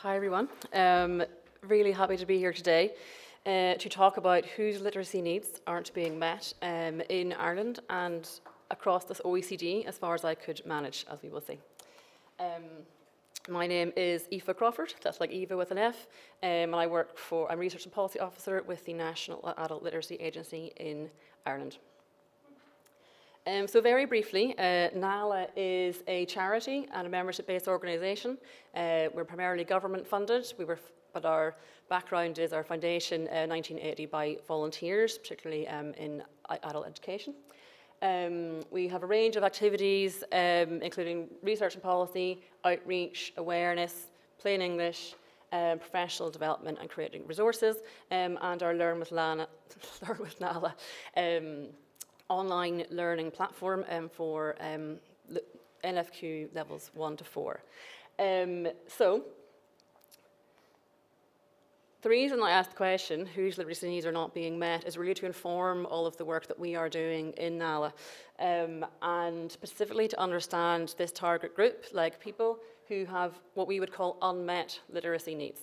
Hi everyone. Really happy to be here today to talk about whose literacy needs aren't being met in Ireland and across this OECD as far as I could manage, as we will see. My name is Aoife Crawford, that's like Eva with an F, and I'm Research and Policy Officer with the National Adult Literacy Agency in Ireland. So very briefly, NALA is a charity and a membership-based organisation. We're primarily government funded, but our background is our foundation 1980 by volunteers, particularly in adult education. We have a range of activities, including research and policy, outreach, awareness, plain English, professional development and creating resources, and our Learn with NALA online learning platform for NFQ levels 1 to 4. So, the reason I asked the question, whose literacy needs are not being met, is really to inform all of the work that we are doing in NALA, and specifically to understand this target group, like people who have what we would call unmet literacy needs.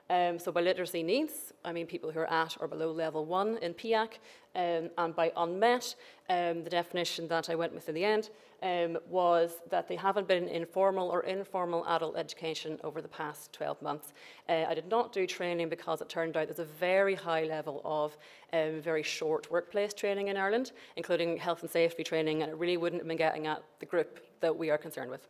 So by literacy needs, I mean people who are at or below level 1 in PIAAC, and by unmet, the definition that I went with in the end was that they haven't been in formal or informal adult education over the past 12 months. I did not do training because it turned out there's a very high level of very short workplace training in Ireland, including health and safety training, and it really wouldn't have been getting at the group that we are concerned with.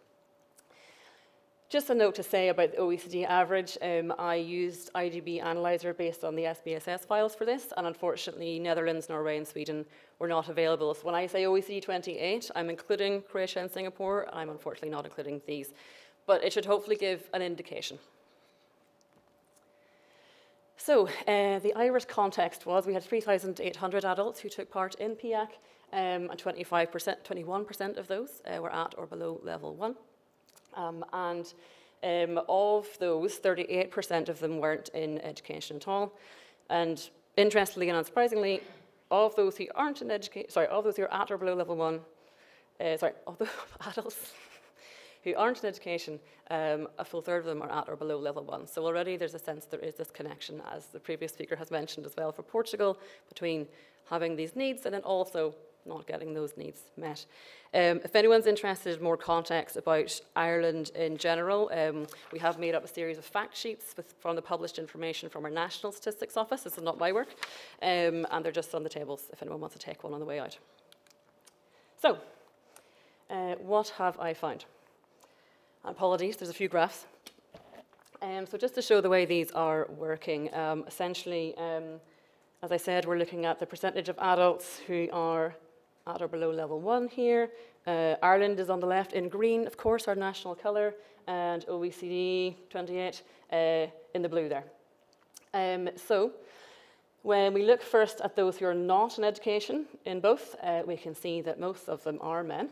Just a note to say about the OECD average, I used IDB Analyzer based on the SBSS files for this, and unfortunately Netherlands, Norway and Sweden were not available. So when I say OECD 28, I'm including Croatia and Singapore, I'm unfortunately not including these. But it should hopefully give an indication. So the Irish context was we had 3,800 adults who took part in PIAAC, and 21% of those were at or below level 1. Of those, 38% of them weren't in education at all. And interestingly and unsurprisingly, of those who aren't in education, of those who are at or below level 1, of the adults who aren't in education, a full third of them are at or below level 1. So already there's a sense there is this connection, as the previous speaker has mentioned as well for Portugal, between having these needs and then also not getting those needs met. If anyone's interested in more context about Ireland in general, we have made up a series of fact sheets from the published information from our National Statistics Office. This is not my work, and they're just on the tables if anyone wants to take one on the way out. So, what have I found? Apologies, there's a few graphs. So just to show the way these are working, essentially, as I said, we're looking at the percentage of adults who are at or below level 1 here. Ireland is on the left in green, of course, our national colour, and OECD 28 in the blue there. So when we look first at those who are not in education in both, we can see that most of them are men,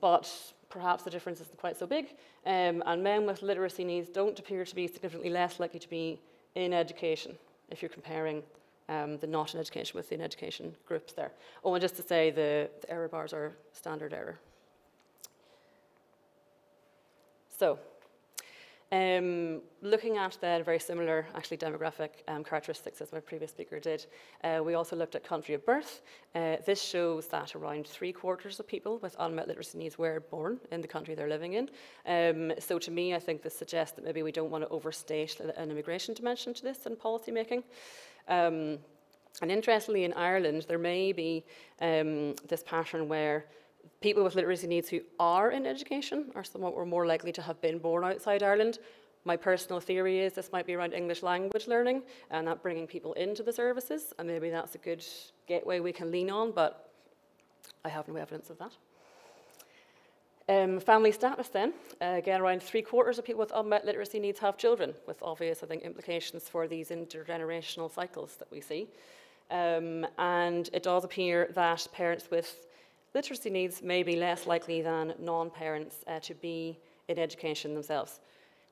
but perhaps the difference isn't quite so big, and men with literacy needs don't appear to be significantly less likely to be in education if you're comparing the not in education with the in education groups there. Oh, and just to say the error bars are standard error. So, looking at then very similar actually demographic characteristics as my previous speaker did, we also looked at country of birth. This shows that around 3/4 of people with unmet literacy needs were born in the country they're living in. So to me, I think this suggests that maybe we don't want to overstate an immigration dimension to this in policy making. And interestingly, in Ireland, there may be this pattern where people with literacy needs who are in education are somewhat more likely to have been born outside Ireland. My personal theory is this might be around English language learning and that bringing people into the services, and maybe that's a good gateway we can lean on, but I have no evidence of that. Family status then, again around 3/4 of people with unmet literacy needs have children, with obvious, I think, implications for these intergenerational cycles that we see. And it does appear that parents with literacy needs may be less likely than non-parents to be in education themselves.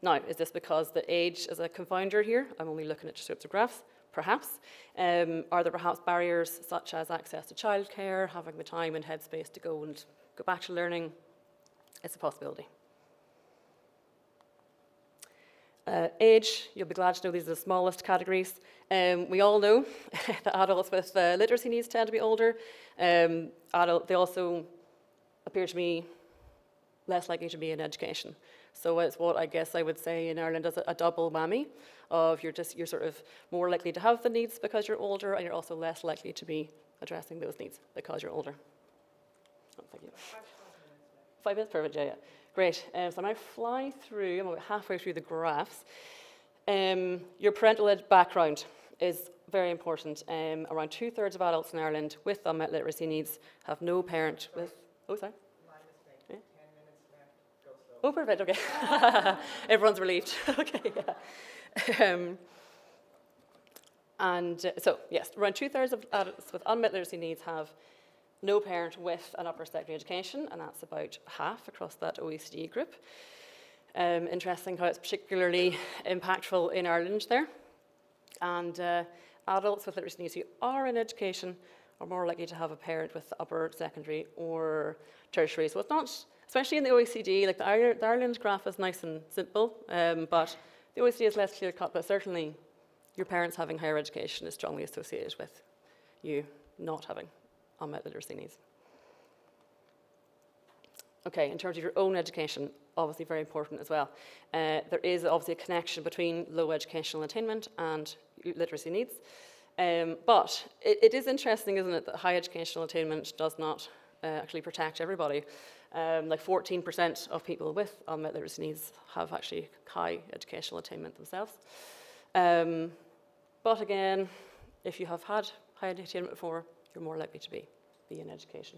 Now, is this because the age is a confounder here? I'm only looking at strips of graphs. Perhaps. Are there perhaps barriers such as access to childcare, having the time and headspace to go back to learning? It's a possibility. Age, you'll be glad to know these are the smallest categories. We all know that adults with literacy needs tend to be older. They also appear to be less likely to be in education. So it's what I guess I would say in Ireland as a double whammy of you're sort of more likely to have the needs because you're older, and you're also less likely to be addressing those needs because you're older. Oh, thank you. 5 minutes, perfect, yeah. Great, so I might fly through, I'm about halfway through the graphs. Your parental background is very important. Around 2/3 of adults in Ireland with unmet literacy needs have no parent with, oh sorry? My mistake, yeah? 10 minutes left, go slow. Oh, perfect, okay. Everyone's relieved, okay, yeah. So, yes, around 2/3 of adults with unmet literacy needs have no parent with an upper secondary education, and that's about half across that OECD group. Interesting how it's particularly impactful in Ireland there. And adults with literacy needs who are in education are more likely to have a parent with upper secondary or tertiary. So it's not, especially in the OECD, like the Ireland graph is nice and simple, but the OECD is less clear cut, but certainly your parents having higher education is strongly associated with you not having unmet literacy needs. Okay, in terms of your own education, obviously very important as well. There is obviously a connection between low educational attainment and literacy needs. But it is interesting, isn't it, that high educational attainment does not actually protect everybody. Like 14% of people with unmet literacy needs have actually high educational attainment themselves. But again, if you have had high attainment before, you're more likely to be in education.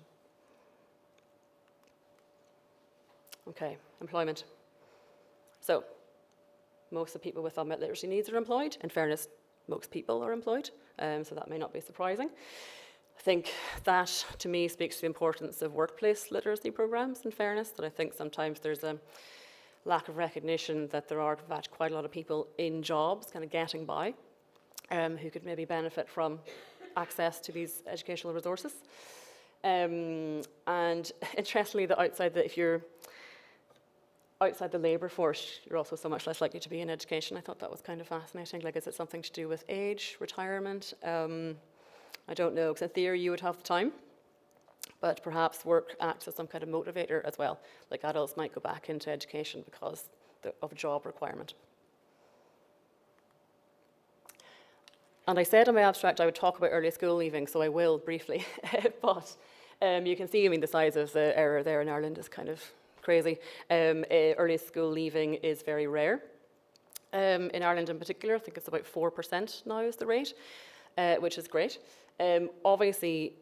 Okay, employment. So, most of the people with unmet literacy needs are employed. In fairness, most people are employed, so that may not be surprising. I think that, to me, speaks to the importance of workplace literacy programs, in fairness, that I think sometimes there's a lack of recognition that there are, in fact, quite a lot of people in jobs, kind of getting by, who could maybe benefit from access to these educational resources. And interestingly, if you're outside the labour force, you're also so much less likely to be in education. I thought that was kind of fascinating. Like, is it something to do with age, retirement? I don't know, because in theory you would have the time, but perhaps work acts as some kind of motivator as well. Like, adults might go back into education because of a job requirement. And I said in my abstract I would talk about early school leaving, so I will briefly. But you can see, I mean, the size of the error there in Ireland is kind of crazy. Early school leaving is very rare. In Ireland in particular, I think it's about 4% now is the rate, which is great. Obviously,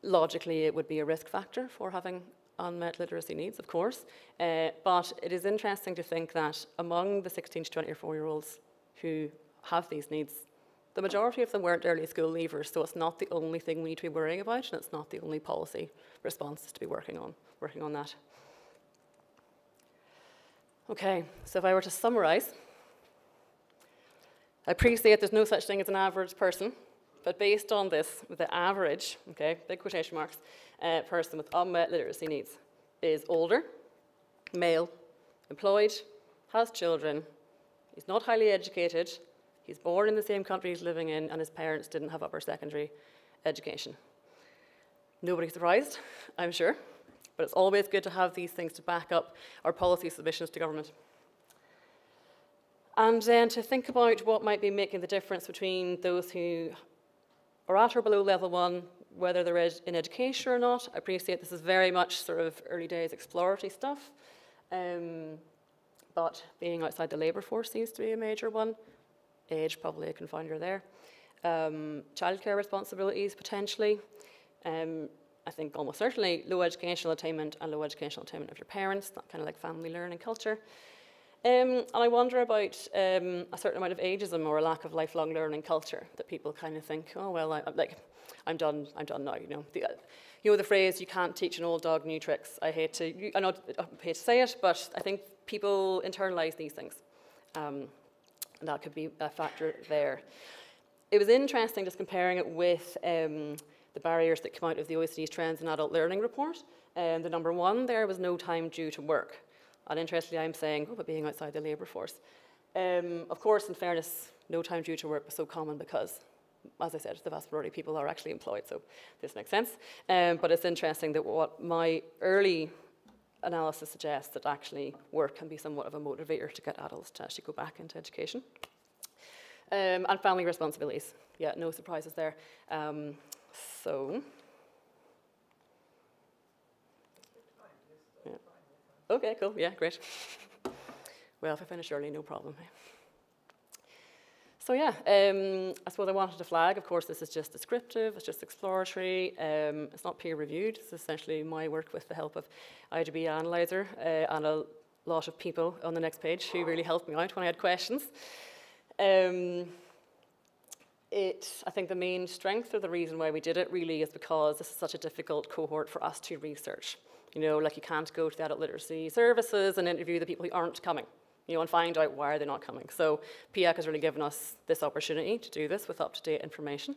logically, it would be a risk factor for having unmet literacy needs, of course. But it is interesting to think that among the 16 to 24-year-olds who have these needs, the majority of them weren't early school leavers, so it's not the only thing we need to be worrying about, and it's not the only policy response to be working on that. Okay, so if I were to summarize, I appreciate there's no such thing as an average person, but based on this, the average, okay, big quotation marks, person with unmet literacy needs is older, male, employed, has children, he's not highly educated, he's born in the same country he's living in, and his parents didn't have upper secondary education. Nobody's surprised, I'm sure, but it's always good to have these things to back up our policy submissions to government. And then to think about what might be making the difference between those who are at or below level 1, whether they're in education or not. I appreciate this is very much sort of early days exploratory stuff, but being outside the labour force seems to be a major one. Age, probably a confounder there. Childcare responsibilities, potentially. I think almost certainly low educational attainment and low educational attainment of your parents, that kind of like family learning culture. And I wonder about a certain amount of ageism or a lack of lifelong learning culture that people kind of think, oh, well, I'm done now, you know. The phrase, you can't teach an old dog new tricks. I hate to say it, but I think people internalize these things. And that could be a factor there. It was interesting just comparing it with the barriers that come out of the OECD's Trends in Adult Learning report. The number 1 there was no time due to work. And interestingly, I'm saying, oh, but being outside the labour force. Of course, in fairness, no time due to work was so common because, as I said, the vast majority of people are actually employed, so this makes sense. But it's interesting that what my early analysis suggests that actually work can be somewhat of a motivator to get adults to actually go back into education. And family responsibilities. Yeah, no surprises there. So, yeah. Okay, cool, yeah, great. Well, if I finish early, no problem. So yeah, I suppose I wanted to flag, of course, this is just descriptive, it's just exploratory, it's not peer-reviewed, it's essentially my work with the help of IGB Analyzer and a lot of people on the next page who really helped me out when I had questions. I think the main strength or the reason why we did it really is because this is such a difficult cohort for us to research. You know, like you can't go to the adult literacy services and interview the people who aren't coming, you know, and find out why they're not coming. So PIAAC has really given us this opportunity to do this with up-to-date information.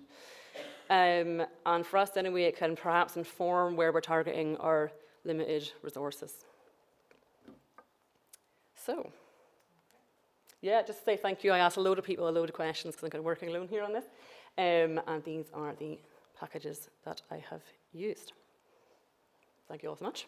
And for us anyway, it can perhaps inform where we're targeting our limited resources. So, yeah, just to say thank you. I asked a load of people a load of questions because I'm kind of working alone here on this. And these are the packages that I have used. Thank you all so much.